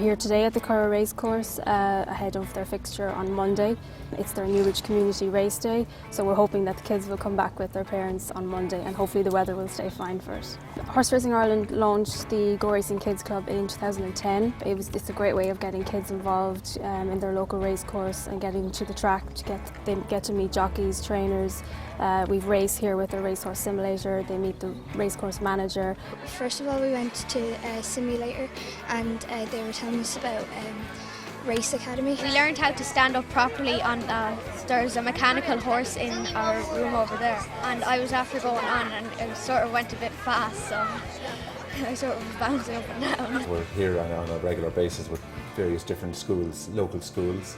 here today at the Curragh Racecourse ahead of their fixture on Monday. It's their Newbridge Community Race Day, so we're hoping that the kids will come back with their parents on Monday and hopefully the weather will stay fine for it. Horse Racing Ireland launched the Go Racing Kids Club in 2010. It's a great way of getting kids involved in their local racecourse and getting to the track they get to meet jockeys, trainers. We've raced here with a racehorse simulator. They meet the racecourse manager. First of all, we went to a simulator and they were telling us about Race Academy. We learned how to stand up properly on there's a mechanical horse in our room over there, and I was after going on and it sort of went a bit fast, so I sort of was bouncing up and down. We're here on a regular basis with various different schools, local schools,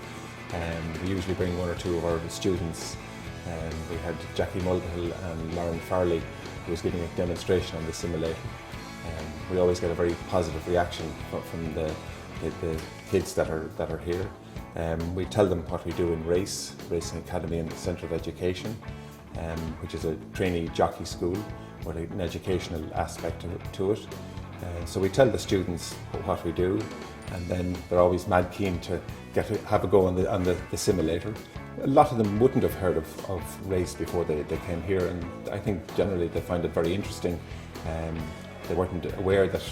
and we usually bring one or two of our students. We had Jackie Mulvihill and Lauren Farley who was giving a demonstration on the simulator. We always get a very positive reaction from the kids that are here. We tell them what we do in Racing Academy and the Centre of Education, which is a trainee jockey school with an educational aspect to it. So we tell the students what we do, and then they're always mad keen to have a go on the simulator. A lot of them wouldn't have heard of race before they came here, and I think generally they find it very interesting. They weren't aware that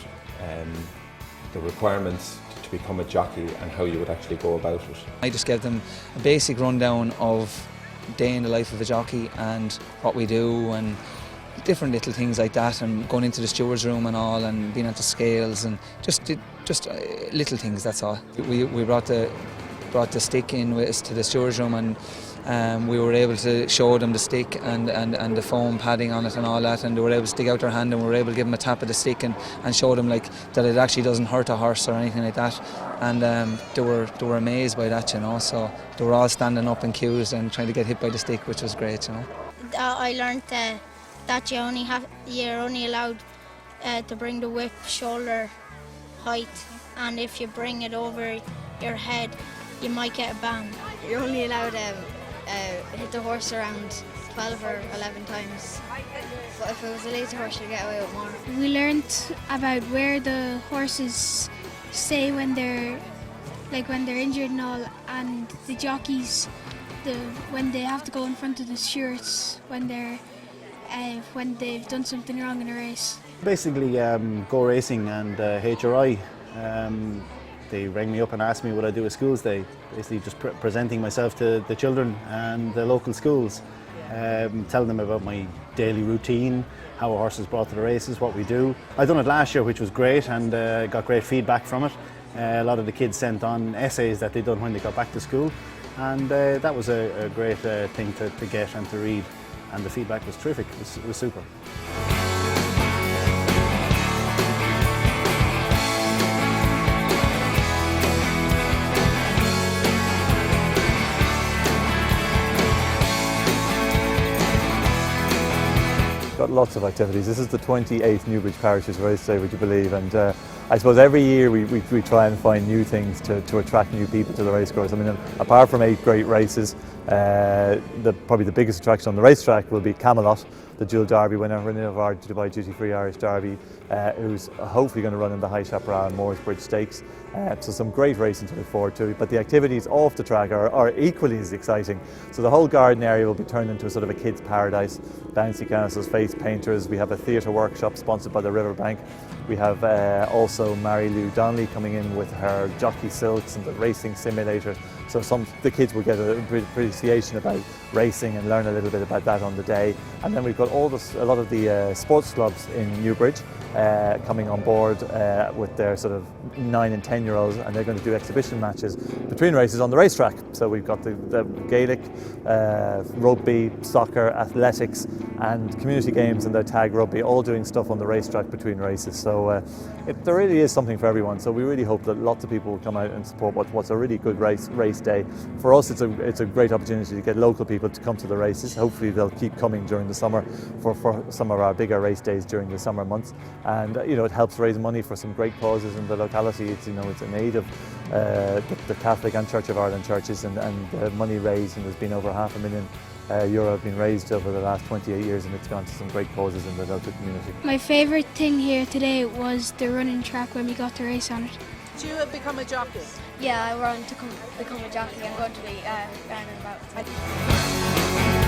the requirements to become a jockey and how you would actually go about it. I just gave them a basic rundown of day in the life of a jockey and what we do and different little things like that, and going into the steward's room and all, and being at the scales, and just little things, that's all. We brought the stick in with us to the steward's room, and we were able to show them the stick and the foam padding on it and all that, and they were able to stick out their hand and we were able to give them a tap of the stick and show them like that it actually doesn't hurt a horse or anything like that, and they were amazed by that, you know. So they were all standing up in queues and trying to get hit by the stick, which was great, you know. I learned that you're only allowed to bring the whip shoulder height, and if you bring it over your head you might get a ban. You're only allowed to hit the horse around 12 or 11 times, but if it was a lazy horse you'd get away with more. We learned about where the horses stay when they're injured and all, and the jockeys when they have to go in front of the stewards when they've done something wrong in a race. Basically, Go Racing and HRI, they rang me up and asked me what I do at Schools Day, basically just presenting myself to the children and the local schools, telling them about my daily routine, how a horse is brought to the races, what we do. I done it last year, which was great, and got great feedback from it. A lot of the kids sent on essays that they'd done when they got back to school, and that was a great thing to get and to read, and the feedback was terrific. It was super. Got lots of activities. This is the 28th Newbridge Parishes Race Day, would you believe? And I suppose every year we try and find new things to attract new people to the racecourse. I mean, apart from 8 great races, probably the biggest attraction on the racetrack will be Camelot, the dual Derby winner of our Dubai Duty Free Irish Derby, who's hopefully going to run in the High Chaparral and Mooresbridge Stakes. So some great racing to look forward to, but the activities off the track are equally as exciting. So the whole garden area will be turned into a sort of a kids' paradise. Bouncy castles, face painters. We have a theatre workshop sponsored by the Riverbank. We have also Mary Lou Donnelly coming in with her jockey silks and the racing simulator. So the kids will get an appreciation about racing and learn a little bit about that on the day. And then we've got a lot of the sports clubs in Newbridge coming on board with their sort of 9 and 10-year-olds, and they're going to do exhibition matches between races on the racetrack. So we've got the Gaelic, rugby, soccer, athletics and community games and their tag rugby, all doing stuff on the racetrack between races. So there really is something for everyone. So we really hope that lots of people will come out and support what's a really good race day. For us, it's a great opportunity to get local people to come to the races. Hopefully they'll keep coming during the summer for some of our bigger race days during the summer months. And it helps raise money for some great causes in the locality. It's an aid of the Catholic and Church of Ireland churches, and money raised, and there's been over €500,000 have been raised over the last 28 years, and it's gone to some great causes in the local community. My favourite thing here today was the running track when we got to race on it. you become a jockey? Yeah, I want to become a jockey. I'm going to be learning about it.